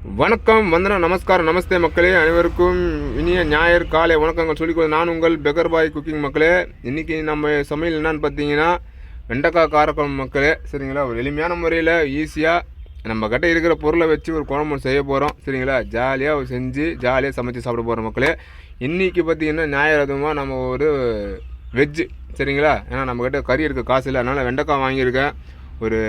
வணக்கம், வந்தனம், நமஸ்காரம், நமஸ்தே மக்களே. அனைவருக்கும் இனிய ஞாயிறு காலை வணக்கங்கள் சொல்லிக்கொள்ள நான் உங்கள் பெகர் பாய் குக்கிங் மக்களே. இன்றைக்கி நம்ம சமையல் என்னன்னு பார்த்தீங்கன்னா வெண்டைக்காய் காரக்குழம்பு மக்களே. சரிங்களா, ஒரு எளிமையான முறையில் ஈஸியாக நம்ம கிட்ட இருக்கிற பொருளை வச்சு ஒரு குழம்பு செய்ய போகிறோம். சரிங்களா, ஜாலியாக செஞ்சு ஜாலியாக சமைச்சு சாப்பிட போகிறோம் மக்களே. இன்றைக்கி பார்த்தீங்கன்னா ஞாயிறு அதுமாக நம்ம ஒரு வெஜ்ஜு. சரிங்களா, ஏன்னா நம்மக்கிட்ட கறி இருக்குது, காசு இல்லை, அதனால் வெண்டைக்காய் வாங்கியிருக்கேன். ஒரு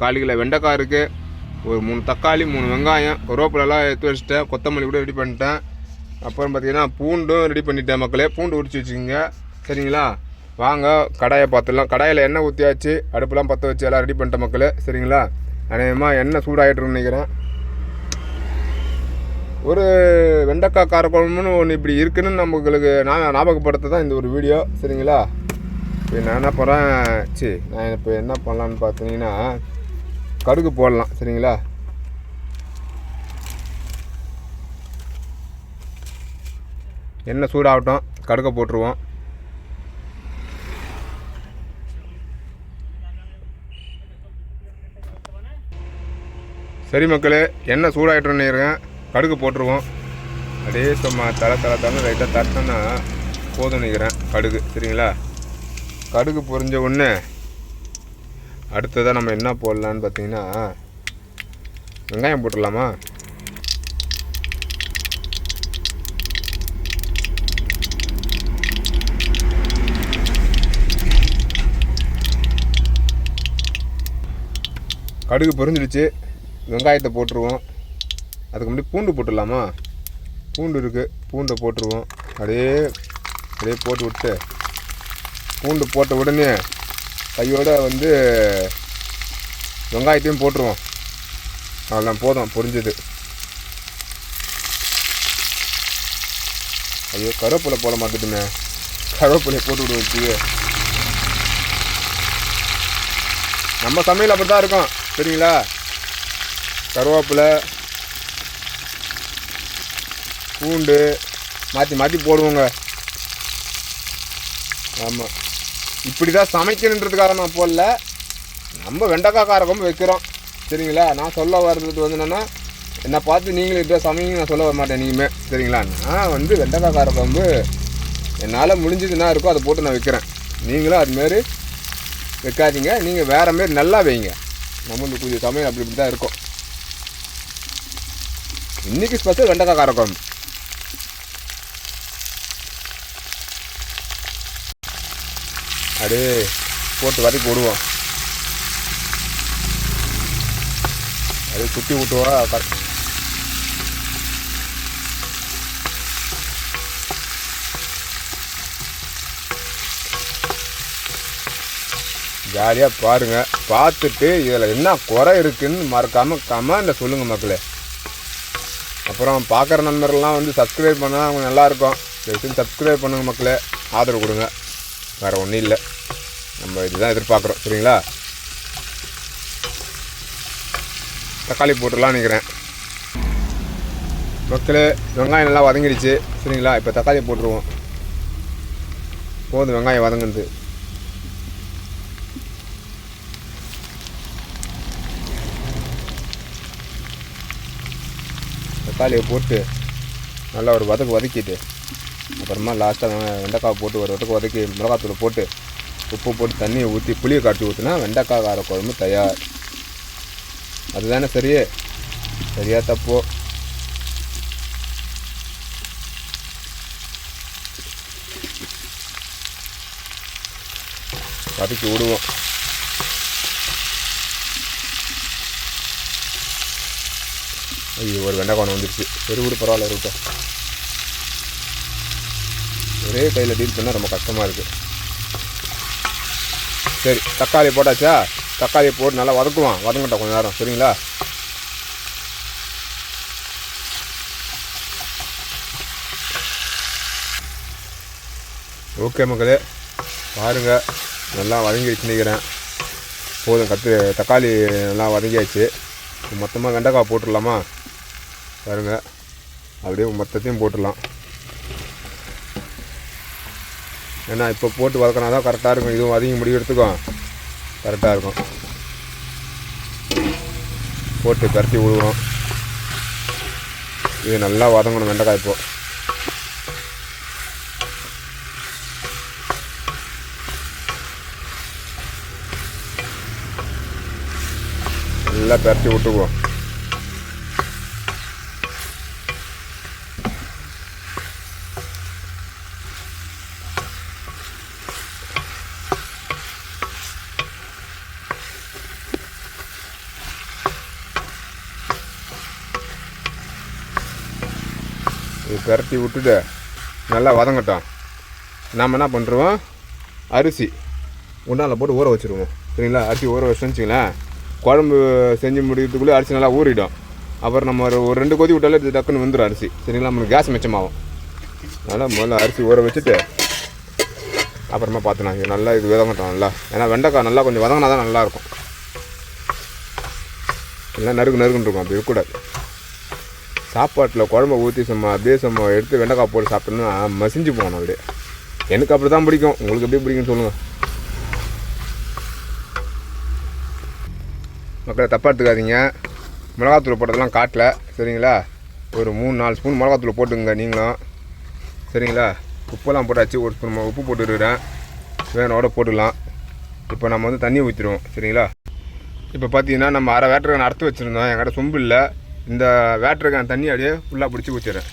1/4 கிலோ வெண்டைக்காய் இருக்குது, ஒரு 3 தக்காளி, 3 வெங்காயம், கருவேப்பிலெல்லாம் எடுத்து வச்சுட்டேன், கொத்தமல்லி கூட ரெடி பண்ணிட்டேன். அப்புறம் பார்த்திங்கன்னா பூண்டும் ரெடி பண்ணிட்டேன் மக்களே. பூண்டு உரிச்சு வச்சுக்கோங்க. சரிங்களா, வாங்க கடாயை பார்த்துடலாம். கடாயில் எண்ணெய் ஊற்றியாச்சு, அடுப்புலாம் பற்ற வச்சு எல்லாம் ரெடி பண்ணிட்டேன் மக்களே. சரிங்களா, அநேகமாக எண்ணெய் சூடாகிட்டுருன்னு நினைக்கிறேன். ஒரு வெண்டைக்காய் காரக்குழம்புன்னு ஒன்று இப்படி இருக்குன்னு நம்மளுக்கு நான் ஞாபகப்படுத்த தான் இந்த ஒரு வீடியோ. சரிங்களா, இப்போ நான் என்ன போகிறேன், நான் இப்போ என்ன பண்ணலான்னு பார்த்தீங்கன்னா கடுகு போடலாம். சரிங்களா, எண்ணெய் சூடாகட்டும், கடுகை போட்டுருவோம். சரி மக்களே, எண்ணெய் சூடாகிட்டோன்னு இருக்கேன், கடுகு போட்டுருவோம். அப்படியே சும்மா தலை லைட்டாக தட்டினா போதும் நினைக்கிறேன் கடுகு. சரிங்களா, கடுகு பொரிஞ்ச உடனே அடுத்ததாக நம்ம என்ன போடலான்னு பார்த்தீங்கன்னா வெங்காயம் போட்டுடலாமா. கடுகு பொரிஞ்சிடுச்சு, வெங்காயத்தை போட்டுருவோம். அதுக்கு முன்னாடி பூண்டு போட்டுடலாமா. பூண்டு இருக்குது, பூண்டை போட்டுருவோம். அப்படியே போட்டு விட்டு பூண்டு போட்ட உடனே கையோடு வெங்காயத்தையும் போட்டுருவோம். அதெல்லாம் போதும், பொரிஞ்சது. ஐயோ, கருவேப்பிலை போட மாட்டுட்டுமே, கருவேப்பிலையை போட்டு விடுவோம். நம்ம சமையல் அப்படி தான் இருக்கும். சரிங்களா, கருவேப்பிலை பூண்டு மாற்றி போடுவோங்க. ஆமாம், இப்படி தான் சமைக்கணுன்றதுக்காக நான் போடல, நம்ம வெண்டைக்காய் காரக்குழம்பு வைக்கிறோம். சரிங்களா, நான் சொல்ல வர்றது என்னென்னா என்னை பார்த்து நீங்களும் இப்படி சமைங்க நான் சொல்ல வர மாட்டேன் இனிமே. சரிங்களா, நான் வெண்டைக்காய் காரக்குழம்பு என்னால் முடிஞ்சதுன்னா இருக்கோ அதை போட்டு நான் வைக்கிறேன். நீங்களும் அதுமாரி வைக்காதீங்க, நீங்கள் வேறு மாரி நல்லா வைங்க. நம்மளுக்கு கொஞ்சம் சமையல் அப்படி தான் இருக்கும். இன்றைக்கி ஸ்பெஷல் வெண்டைக்காய் காரக்குழம்பு. அப்படியே போட்டு வதக்கி விடுவோம். அது குட்டி விட்டுவா. ஜாலியாக பாருங்கள், பார்த்துட்டு இதில் என்ன குறை இருக்குதுன்னு மறக்காமல் கமெண்டில் சொல்லுங்கள் மக்களே. அப்புறம் பார்க்குற நண்பர்கள்லாம் சப்ஸ்கிரைப் பண்ணால் அவங்க நல்லாயிருக்கும். சப்ஸ்கிரைப் பண்ணுங்கள் மக்களே, ஆதரவு கொடுங்க. வேறு ஒன்றும் இல்லை, நம்ம இதுதான் எதிர்பார்க்குறோம். சரிங்களா, தக்காளி போட்டுடலாம் நினைக்கிறேன் மக்களே. வெங்காயம் நல்லா வதங்கிடுச்சு. சரிங்களா, இப்போ தக்காளி போட்டுருவோம். போதும் வெங்காயம் வதங்குது. தக்காளியை போட்டு நல்லா ஒரு வதக்கிட்டு அப்புறமா லாஸ்ட்டாக வெண்டைக்காய் போட்டு ஒரு வதக்கி மிளகாத்தூள் போட்டு உப்பு போட்டு தண்ணியை ஊற்றி புளியை காட்டி ஊற்றினா வெண்டைக்காய் காரக்குழம்பு தயார். அதுதானே சரியா தப்போ? வதக்கி விடுவோம். ஐயோ, ஒரு வெண்டைக்காய் வந்துடுச்சு. விடு பரவாயில்ல, இருக்கட்டும். ஒரே கையில் டீல் பண்ணால் ரொம்ப கஷ்டமாக இருக்குது. சரி, தக்காளி போட்டாச்சா. தக்காளியை போட்டு நல்லா வதங்கட்டும் கொஞ்சம் நேரம். சரிங்களா, ஓகே மக்களே, பாருங்கள் நல்லா வதங்கிடுச்சு நினைக்கிறேன். போதும், தக்காளி நல்லா வதங்கியாச்சு. மொத்தமாக வெண்டைக்காய் போட்டுடலாமா. பாருங்கள், அப்படியே மொத்தத்தையும் போட்டுடலாம். ஏன்னா இப்போ போட்டு வதக்கினா தான் கரெக்டாக இருக்கும். இதுவும் வதங்கி முடிவு எடுத்துக்கும், கரெக்டாக இருக்கும். போட்டு பரட்டி விடுவோம். இது நல்லா வதங்கணும் வெண்டைக்காய். இப்போது நல்லா பரட்டி விட்டுக்குவோம். இது பரட்டி விட்டுட்டு நல்லா வதங்கட்டும். நாம் என்ன பண்ணுறோம், அரிசி உண்டானில் போட்டு ஊற வச்சுருவோம். சரிங்களா? அரிசி ஊற வச்சுன்னு வச்சுங்களேன், குழம்பு செஞ்சு முடிக்கிறதுக்குள்ளே அரிசி நல்லா ஊறிடும். அப்புறம் நம்ம ஒரு 2 கொதி விட்டாலே இது டக்குன்னு வந்துடும் அரிசி. சரிங்களா? நம்மளுக்கு கேஸ் மிச்சமாகும். அதனால் முதல்ல அரிசி ஊற வச்சுட்டு அப்புறமா பார்த்தோன்னா இது நல்லா இது வதங்கட்டும் நல்லா. ஏன்னா வெண்டைக்காய் நல்லா கொஞ்சம் வதங்கினா தான் நல்லாயிருக்கும். இல்லை நறுக்குன்னு இருக்கும், அப்படி இருக்கக்கூடாது. சாப்பாட்டில் குழம்பை ஊற்றி அப்படியே எடுத்து வெண்டைக்காய் போட்டு சாப்பிட்டோம்னா மசிஞ்சு போகணும் அப்படியே. எனக்கு அப்படி தான் பிடிக்கும். உங்களுக்கு எப்படி பிடிக்குன்னு சொல்லுங்கள் மக்களை. தப்பாக எடுத்துக்காதீங்க. மிளகாத்தூள் போட்டதெல்லாம் காட்டல. சரிங்களா? ஒரு 3-4 ஸ்பூன் மிளகாத்தூள் போட்டுங்க நீங்களும். சரிங்களா? உப்பெல்லாம் போட்டாச்சு. ஒரு ஸ்பூன் உப்பு போட்டுருக்கிறேன். வேணோட போட்டுக்கலாம். இப்போ நம்ம வந்து தண்ணி ஊற்றிடுவோம். சரிங்களா? இப்போ பார்த்தீங்கன்னா நம்ம அரை வேட்டரை அறுத்து வச்சுருந்தோம். என்கிட்ட சொம்பு இல்லை. இந்த வேட்டருக்கான தண்ணி அப்படியே ஃபுல்லாக பிடிச்சி ஊற்றிடுறேன்.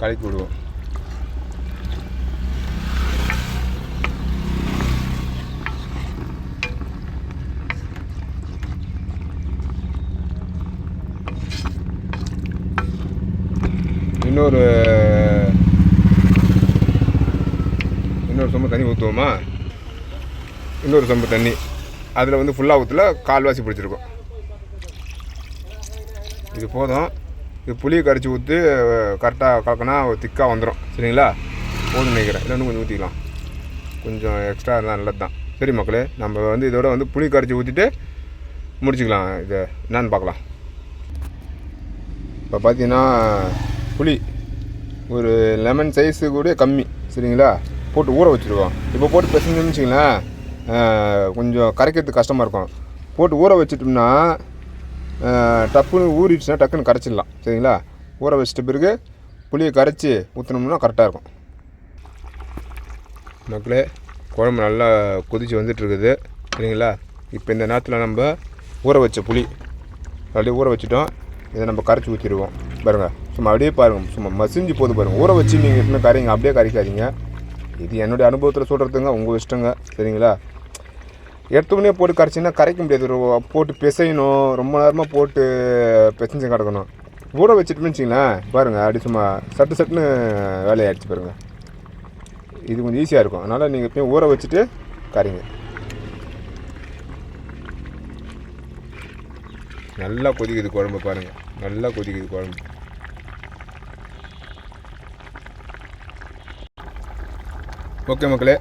கலக்கி விடுவோம். இன்னொரு சொம்பு தண்ணி ஊற்றுவோமா? இன்னொரு சொம்பு தண்ணி அதில் வந்து ஃபுல்லாக ஊற்றல, கால்வாசி பிடிச்சிருக்கும். இது போதும். இது புளியை கரைச்சி ஊற்றி கரெக்டாக கலக்கினா திக்காக வந்துடும். சரிங்களா? போதும் நினைக்கிறேன். இல்லை இன்னும் கொஞ்சம் ஊற்றிக்கலாம். கொஞ்சம் எக்ஸ்ட்ரா இருந்தால் நல்லது தான். சரி மக்களே, நம்ம வந்து இதோட வந்து புளி கரைச்சி ஊற்றிட்டு முடிச்சுக்கலாம். இதை என்னன்னு பார்க்கலாம். இப்போ பார்த்தீங்கன்னா புளி ஒரு லெமன் சைஸு கூட கம்மி. சரிங்களா? போட்டு ஊற வச்சுருவோம். இப்போ போட்டு பிசைஞ்சோம்னு வச்சுங்களேன், கொஞ்சம் கரைக்கிறதுக்கு கஷ்டமாக இருக்கும். போட்டு ஊற வச்சிட்டோம்னா டப்புன்னு ஊறிடுச்சுன்னா டக்குன்னு கரைச்சிடலாம். சரிங்களா? ஊற வச்சிட்ட பிறகு புளியை கரைச்சி ஊற்றினோம்னா கரெக்டாக இருக்கும். மக்களே, குழம்பு நல்லா கொதித்து வந்துட்டுருக்குது. சரிங்களா? இப்போ இந்த நேரத்தில் நம்ம ஊற வச்ச புளி அப்படியே ஊற வச்சுட்டோம். இதை நம்ம கரைச்சி ஊற்றிடுவோம். பாருங்கள், சும்மா அப்படியே பாருங்கள், சும்மா மசிஞ்சு போது பாருங்கள். ஊற வச்சு நீங்கள் எப்பவுமே கரைங்க, அப்படியே கரைக்காதீங்க. இது என்னுடைய அனுபவத்தில் சொல்கிறதுங்க, உங்கள் இஷ்டங்க. சரிங்களா? எடுத்தோடனே போட்டு கரைச்சிங்கன்னா கரைக்க முடியாது. போட்டு பிசையணும், ரொம்ப நேரமாக போட்டு பிசைஞ்சு கிடக்கணும். ஊற வச்சுட்டுன்னு வச்சிங்களேன், பாருங்கள் அப்படி சும்மா சட்டுன்னு வேலையாகிடுச்சு பாருங்கள். இது கொஞ்சம் ஈஸியாக இருக்கும். அதனால் நீங்கள் எப்பயும் ஊற வச்சுட்டு கரைங்க. நல்லா கொதிக்குது குழம்பு பாருங்கள், நல்லா கொதிக்குது குழம்பு. ஓகே மக்களே,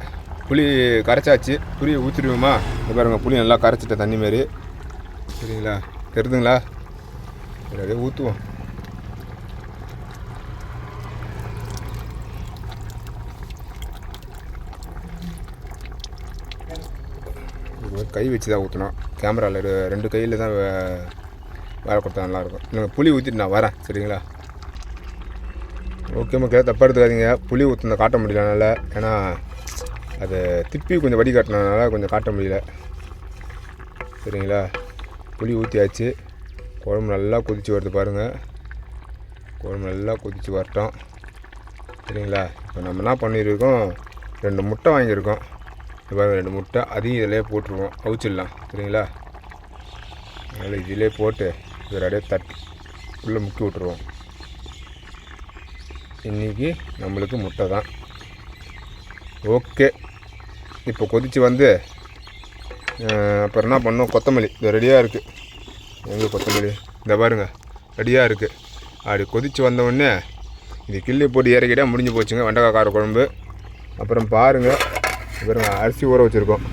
புளி கரைச்சாச்சு. புளியை ஊற்றிடுவோமா? இது பாருங்கள், புளி நல்லா கரைச்சிட்டேன் தண்ணி மாரி. சரிங்களா? தெரியுதுங்களா? அப்படியே ஊற்றுவோம். கை வச்சு தான் ஊற்றணும். கேமராவில் 2 கையில் தான் வேலை கொடுத்தா நல்லாயிருக்கும். நீங்கள் புளி ஊற்றிட்டு நான் வரேன். சரிங்களா? ஓகே மக்களே, தப்பாக எடுத்துக்காதீங்க. புளி ஊற்றின காட்ட முடியல என்னால். ஏன்னா அதை திப்பி கொஞ்சம் வடி காட்டினதுனால கொஞ்சம் காட்ட முடியல. சரிங்களா? புளி ஊற்றியாச்சு. குழம்பு நல்லா கொதித்து வருது பாருங்கள். குழம்பு நல்லா கொதித்து வரட்டும். சரிங்களா? இப்போ நம்ம என்ன பண்ணியிருக்கோம், 2 முட்டை வாங்கியிருக்கோம். பாருங்கள், 2 முட்டை அதையும் இதிலே போட்டுருவோம், அவிச்சிடலாம். சரிங்களா? அதனால் இதிலே போட்டு இதில் அப்படியே உள்ளே முக்கி விட்ருவோம். இன்றைக்கி நம்மளுக்கு முட்டை தான். ஓகே, இப்போ கொதித்து வந்து அப்புறம் என்ன பண்ணோம், கொத்தமல்லி இது ரெடியாக இருக்குது. எங்கே கொத்தமல்லி? இந்த பாருங்கள், ரெடியாக இருக்குது. அப்படி கொதித்து வந்தவுடனே இது கிள்ளி போட்டு இறக்கிட்டால் முடிஞ்சு போச்சுங்க வெண்டைக்காய் கார குழம்பு. அப்புறம் பாருங்கள், அரிசி ஊற வச்சுருக்கோம்.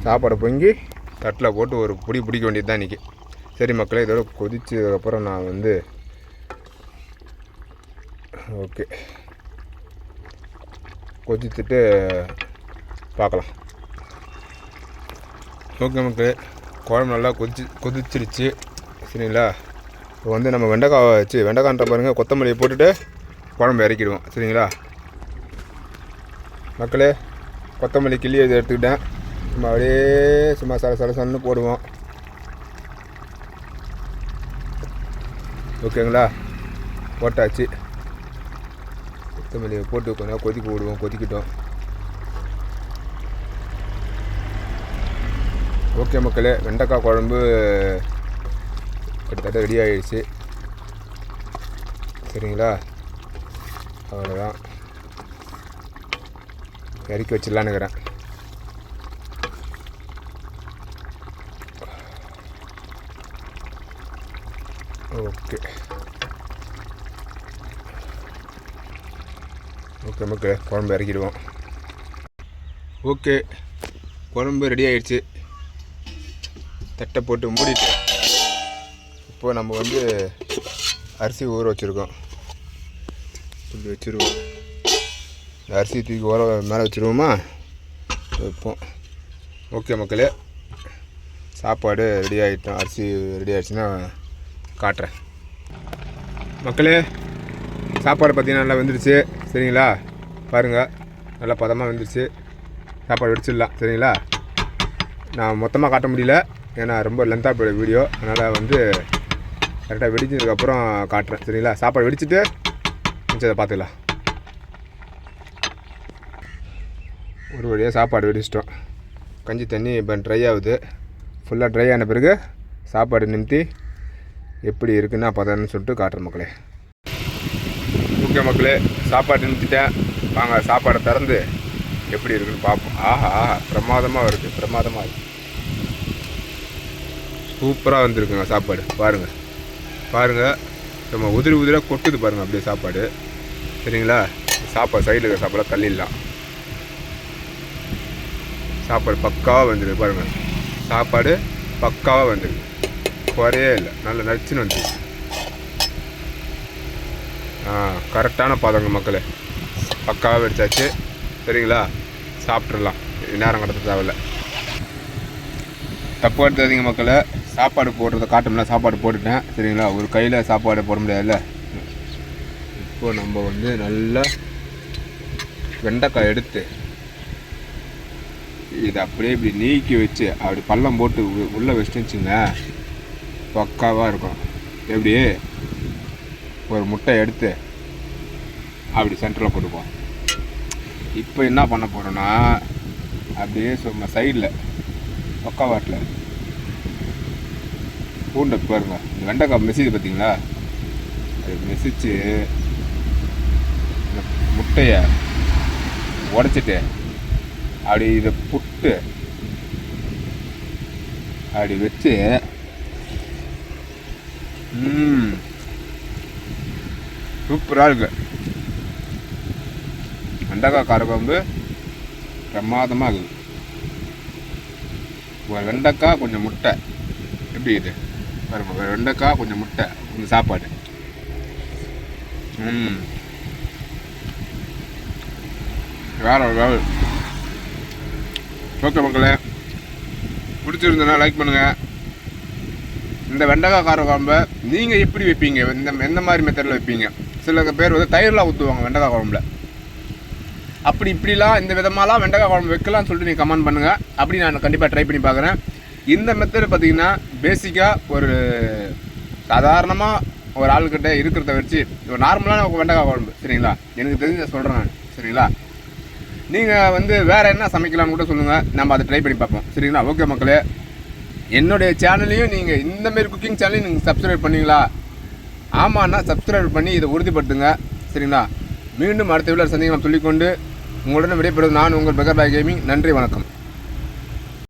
சாப்பாடை பொங்கி தட்டில் போட்டு ஒரு பிடிக்க வேண்டியது தான் இன்றைக்கி. சரி மக்களே, இதோட கொதிச்சதுக்கப்புறம் நான் வந்து ஓகே கொதித்துட்டு பார்க்கலாம். ஓகே மக்களே, குழம்பு நல்லா கொதிச்சிருச்சு சரிங்களா. இப்போ வந்து நம்ம வெண்டைக்காவை வச்சு வெண்டைக்கான்ற பாருங்கள் கொத்தமல்லியை போட்டுட்டு குழம்பு இறக்கிடுவோம் சரிங்களா. மக்களே கொத்தமல்லி கிள்ளி எடுத்துக்கிட்டேன். நம்ம அப்படியே சும்மா சலசலன்னு போடுவோம் ஓகேங்களா. போட்டாச்சு. கொத்தமல்லியை போட்டு கொஞ்சம் கொதிக்க விடுவோம். கொதிக்கிட்டோம். ஓகே மக்களே, வெண்டைக்காய் குழம்பு கிட்டத்தட்ட ரெடி ஆகிடுச்சு சரிங்களா. அவ்வளோதான், இறக்கி வச்சிடலான்னுக்கிறேன். ஓகே ஓகே மக்களே, குழம்பு இறக்கிடுவோம். ஓகே, குழம்பு ரெடி ஆகிடுச்சு. தட்டை போட்டு மூடிட்டு இப்போது நம்ம வந்து அரிசி ஊற வச்சுருக்கோம். இப்படி வச்சுருவோம். இந்த அரிசி தூக்கி ஊற மேலே வச்சுருவோமா வைப்போம். ஓகே மக்களே, சாப்பாடு ரெடி ஆகிட்டோம். அரிசி ரெடி ஆகிடுச்சுன்னா காட்டுறேன். மக்களே, சாப்பாடு பார்த்திங்கன்னா நல்லா வெந்துருச்சு சரிங்களா. பாருங்கள், நல்லா பதமாக வெந்துருச்சு. சாப்பாடு வெடிச்சிடலாம் சரிங்களா. நான் மொத்தமாக காட்ட முடியல, ஏன்னா ரொம்ப லென்த்தாக போய்டும் வீடியோ. அதனால் வந்து கரெக்டாக வெடிச்சதுக்கப்புறம் காட்டுறேன் சரிங்களா. சாப்பாடு வெடிச்சிட்டு மிச்சத்தை பார்த்துக்கலாம். ஒரு வழியாக சாப்பாடு வெடிச்சிட்டோம். கஞ்சி தண்ணி இப்போ ட்ரை ஆகுது. ஃபுல்லாக ட்ரை ஆன பிறகு சாப்பாடு நிமித்தி எப்படி இருக்குன்னா பதன்னு சொல்லிட்டு காட்டுறேன் மக்களே. ஓகே மக்களே, சாப்பாடு நிமித்திட்டேன். வாங்க சாப்பாடை திறந்து எப்படி இருக்குன்னு பார்ப்போம். ஆஹா, பிரமாதமாக இருக்குது. பிரமாதமாக இருக்குது. சூப்பராக வந்துருக்குங்க சாப்பாடு. பாருங்கள் பாருங்கள், நம்ம உதிராக கொட்டுது பாருங்கள் அப்படியே சாப்பாடு சரிங்களா. சாப்பாடு சைடில் இருக்கிற சாப்பாடை தள்ளிடலாம். சாப்பாடு பக்காவாக வந்துடுது பாருங்கள். சாப்பாடு பக்காவாக வந்துடுது, குறையே இல்லை. நல்ல நச்சுன்னு வந்துடுது. கரெக்டான பதங்க மக்களே. பக்காவாக வெடிச்சாச்சு சரிங்களா. சாப்பிட்றலாம், நேரம் கடத்த தேவையில்லை. தப்பு எடுத்தாதீங்க மக்களே. சாப்பாடு போடுறத காட்டோம்னா சாப்பாடு போட்டுட்டேன் சரிங்களா. ஒரு கையில் சாப்பாடு போட முடியாதுல்ல. இப்போது நம்ம வந்து நல்லா வெண்டைக்காய் எடுத்து இதை அப்படியே இப்படி நீக்கி வச்சு அப்படி பள்ளம் போட்டு உள்ளே வச்சுச்சுங்க, பக்காவாக இருக்கும். எப்படி ஒரு முட்டை எடுத்து அப்படி சென்டரில் போட்டுப்போம். இப்போ என்ன பண்ண போகிறோன்னா அப்படியே சும்மா சைடில் பக்காவாட்டில் பூண்டை பாருங்க. இந்த வெண்டைக்காய் மெசிது பார்த்தீங்களா, அது மெசிச்சு முட்டையை உடச்சிட்டு அப்படி இதை புட்டு அப்படி வச்சு சூப்பராக இருக்கு. வெண்டைக்காய் காரக்குழம்பு பிரமாதமாக இருக்குது. ஒரு வெண்டைக்காய் கொஞ்சம் முட்டை எப்படி இது பாருங்க. ஒரு வெண்டைக்காய் கொஞ்சம் முட்டை கொஞ்சம் சாப்பாடு. வேற வேறு. ஓகே மக்களே, பிடிச்சிருந்தனா லைக் பண்ணுங்கள். இந்த வெண்டைக்காய் காரக்குழம்பை நீங்கள் எப்படி வைப்பீங்க, எந்த மாதிரி மெத்தடில் வைப்பீங்க? சில பேர் வந்து தயிர்லாம் ஊற்றுவாங்க வெண்டைக்காய் குழம்புல. அப்படி இப்படிலாம் இந்த விதமாலாம் வெண்டைக்காய் குழம்பு வைக்கலாம்னு சொல்லிட்டு நீங்கள் கமெண்ட் பண்ணுங்கள். அப்படி நான் கண்டிப்பாக ட்ரை பண்ணி பார்க்குறேன். இந்த மெத்தடு பார்த்திங்கன்னா பேசிக்காக ஒரு சாதாரணமாக ஒரு ஆளுக்கிட்ட இருக்கிறத வச்சு ஒரு நார்மலான வெண்டைக்காய் குழம்பு சரிங்களா. எனக்கு தெரிஞ்ச சொல்கிறேன் நான் சரிங்களா. நீங்கள் வந்து வேறு என்ன சமைக்கலாம்னு கூட சொல்லுங்கள், நம்ம அதை ட்ரை பண்ணி பார்ப்போம் சரிங்களா. ஓகே மக்களே, என்னுடைய சேனலையும் நீங்கள் இந்தமாரி குக்கிங் சேனலையும் நீங்கள் சப்ஸ்கிரைப் பண்ணிங்களா? ஆமாண்ணா சப்ஸ்கிரைப் பண்ணி இதை உறுதிப்படுத்துங்க சரிங்களா. மீண்டும் அடுத்த வீடியோவில் சந்திக்கலாம் சொல்லிக்கொண்டு உங்களுடன் விடைபெறுவது நான் உங்கள் பெகர் பாய் கேமிங். நன்றி, வணக்கம்.